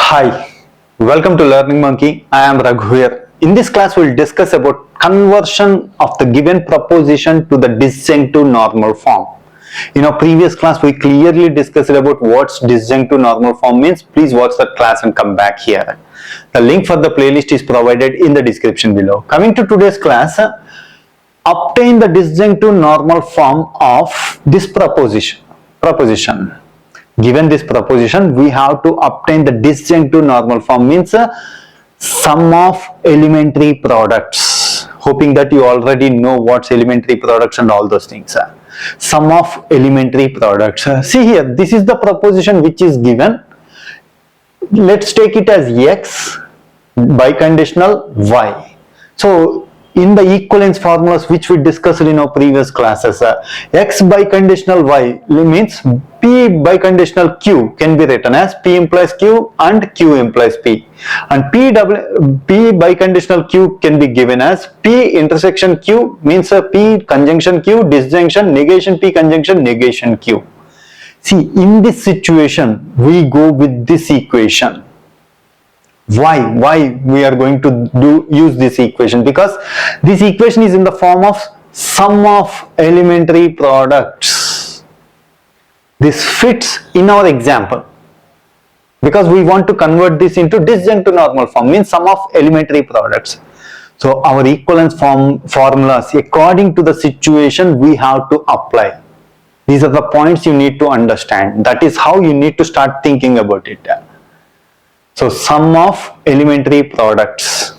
Hi, welcome to Learning Monkey. I am Raghu here. In this class, we'll discuss about conversion of the given proposition to the disjunctive normal form. In our previous class, we clearly discussed about what disjunctive normal form means. Please watch that class and come back here. The link for the playlist is provided in the description below. Coming to today's class, obtain the disjunctive normal form of this proposition. Given this proposition, we have to obtain the disjunctive normal form, means sum of elementary products. Hoping that you already know what's elementary products and all those things. Sum of elementary products. See here, this is the proposition which is given. Let's take it as x biconditional y. So in the equivalence formulas which we discussed in our previous classes, x biconditional y means p biconditional q can be written as p implies q and q implies p, and p biconditional q can be given as p intersection q means p conjunction q disjunction negation p conjunction negation q. See, in this situation we go with this equation. Why we are going to use this equation? Because this equation is in the form of sum of elementary products. This fits in our example because we want to convert this into disjunctive normal form, means sum of elementary products. So our equivalence formulas according to the situation we have to apply. These are the points you need to understand. That is how you need to start thinking about it. So sum of elementary products.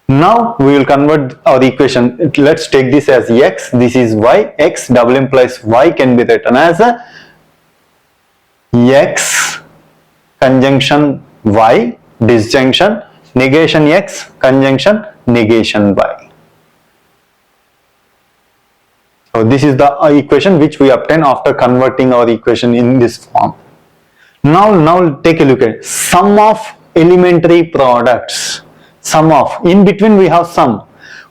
Now we will convert our equation. Let's take this as x, this is y, x double implies y can be written as x conjunction y disjunction negation x conjunction negation y. So this is the equation which we obtain after converting our equation in this form. Now take a look at sum of elementary products. Sum of, in between we have sum.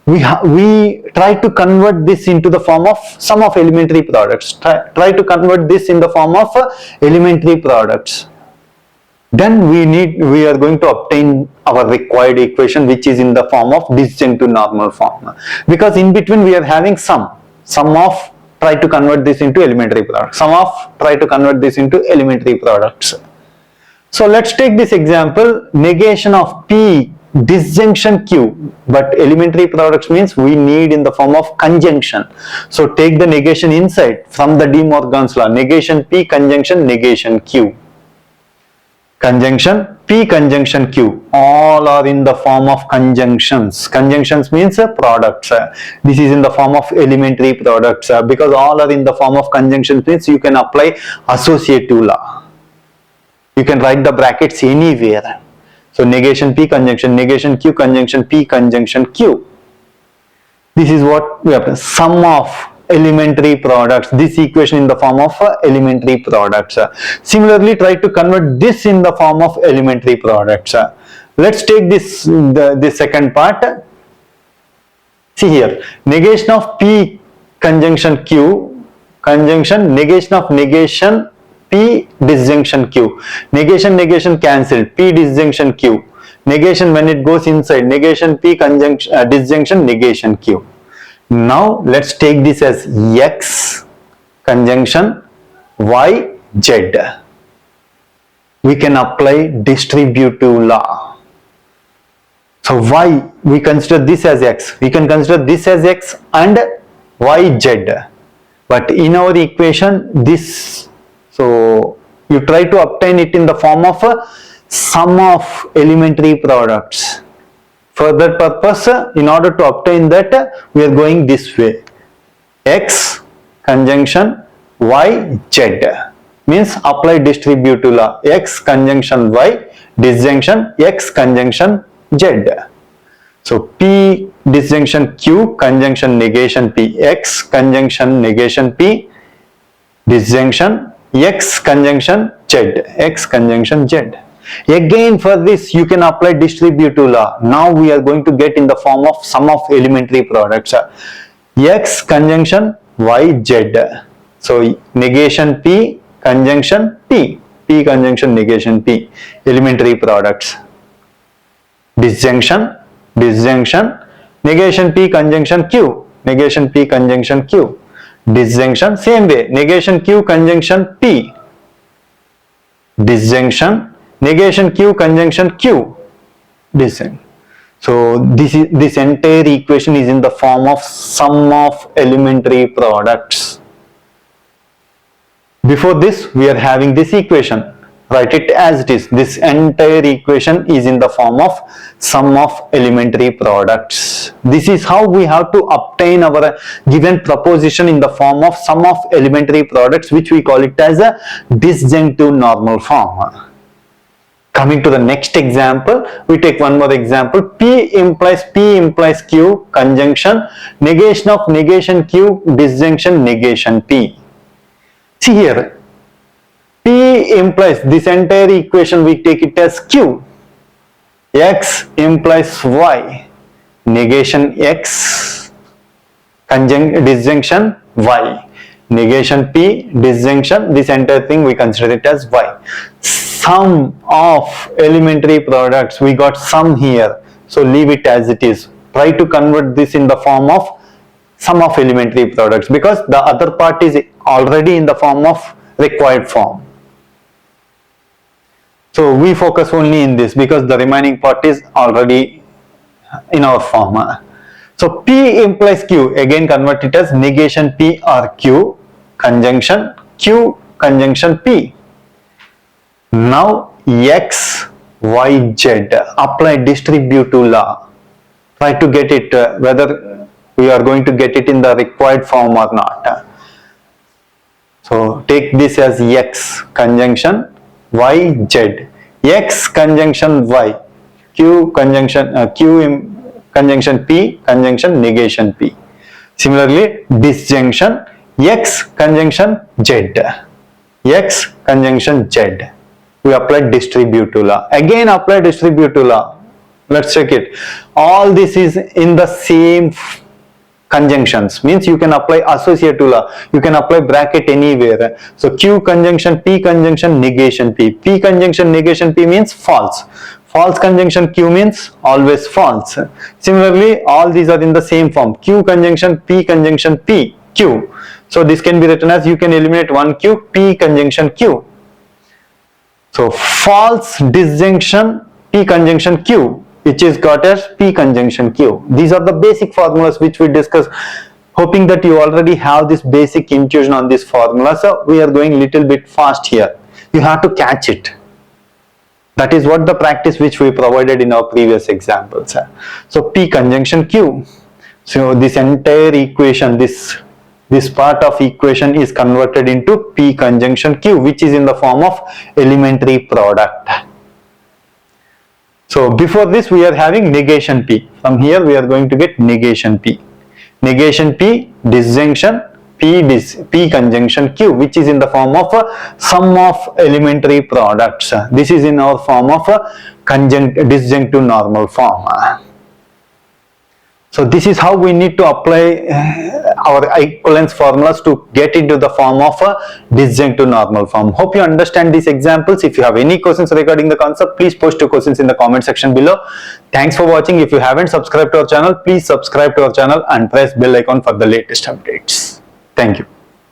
We try to convert this into the form of sum of elementary products. Try to convert this in the form of elementary products. Then we are going to obtain our required equation, which is in the form of disjunctive normal form. Because in between we are having sum of, try to convert this into elementary products. Sum of, try to convert this into elementary products. So let's take this example, negation of p disjunction q, but elementary products means we need in the form of conjunction. So take the negation inside from the De Morgan's law, negation p conjunction negation q. Conjunction p conjunction q, all are in the form of conjunctions. Conjunctions means products. This is in the form of elementary products. Because all are in the form of conjunctions means you can apply associative law. You can write the brackets anywhere. So negation p conjunction negation q conjunction p conjunction q. This is what we have. Sum of elementary products, this equation in the form of elementary products. Similarly, try to convert this in the form of elementary products. Let's take this second part. See here, negation of p conjunction q conjunction negation of negation p disjunction q. Negation cancelled, p disjunction q. Negation when it goes inside, negation p conjunction disjunction negation q. Now let's take this as x conjunction y z. We can apply distributive law. So y, we consider this as x. We can consider this as x and y z. But in our equation this, so you try to obtain it in the form of a sum of elementary products. For that purpose, in order to obtain that, we are going this way. X conjunction y z means apply distributive law. X conjunction y disjunction x conjunction z. So p disjunction q conjunction negation p, x conjunction negation p disjunction x conjunction z, x conjunction z. Again for this you can apply distributive law. Now we are going to get in the form of sum of elementary products. X conjunction y z. So negation p conjunction p P conjunction negation P, elementary products. Disjunction, disjunction, negation P conjunction Q, negation P conjunction Q. Disjunction, same way, negation Q conjunction P. Disjunction, negation Q conjunction Q. Disjunction. So this entire equation is in the form of sum of elementary products. Before this, we are having this equation. Write it as it is. This entire equation is in the form of sum of elementary products. This is how we have to obtain our given proposition in the form of sum of elementary products, which we call it as a disjunctive normal form. Coming to the next example, we take one more example. P implies Q, conjunction, negation of negation Q, disjunction negation P. See here, P implies this entire equation, we take it as Q. X implies Y, negation X, disjunction Y. Negation P, disjunction, this entire thing we consider it as Y. Sum of elementary products, we got sum here, so leave it as it is. Try to convert this in the form of sum of elementary products, because the other part is already in the form of required form. So we focus only in this because the remaining part is already in our form. So P implies Q, again convert it as negation P or Q, conjunction Q, conjunction P. Now X, Y, Z, apply distributive law. Try to get it whether we are going to get it in the required form or not. So take this as X conjunction Y, Z. X conjunction Y, Q conjunction conjunction P, conjunction negation P. Similarly, disjunction X conjunction Z, X conjunction Z. We apply distributive law. Again apply distributive law. Let's check it. All this is in the same conjunctions, means you can apply associative law, you can apply bracket anywhere. So Q conjunction P conjunction negation P. P conjunction negation P means false. False conjunction Q means always false. Similarly, all these are in the same form. Q conjunction P conjunction P, Q. So this can be written as, you can eliminate one Q, P conjunction Q. So false disjunction P conjunction Q, which is got as P conjunction Q. These are the basic formulas which we discussed. Hoping that you already have this basic intuition on this formula. So we are going little bit fast here. You have to catch it. That is what the practice which we provided in our previous examples. So P conjunction Q. So this entire equation, this part of equation is converted into P conjunction Q, which is in the form of elementary product. So before this we are having negation P. From here we are going to get negation P. Negation P, disjunction P conjunction Q, which is in the form of sum of elementary products. This is in our form of disjunctive normal form. So this is how we need to apply our equivalence formulas to get into the form of a disjunctive normal form. Hope you understand these examples. If you have any questions regarding the concept, please post your questions in the comment section below. Thanks for watching. If you haven't subscribed to our channel, please subscribe to our channel and press bell icon for the latest updates. Thank you.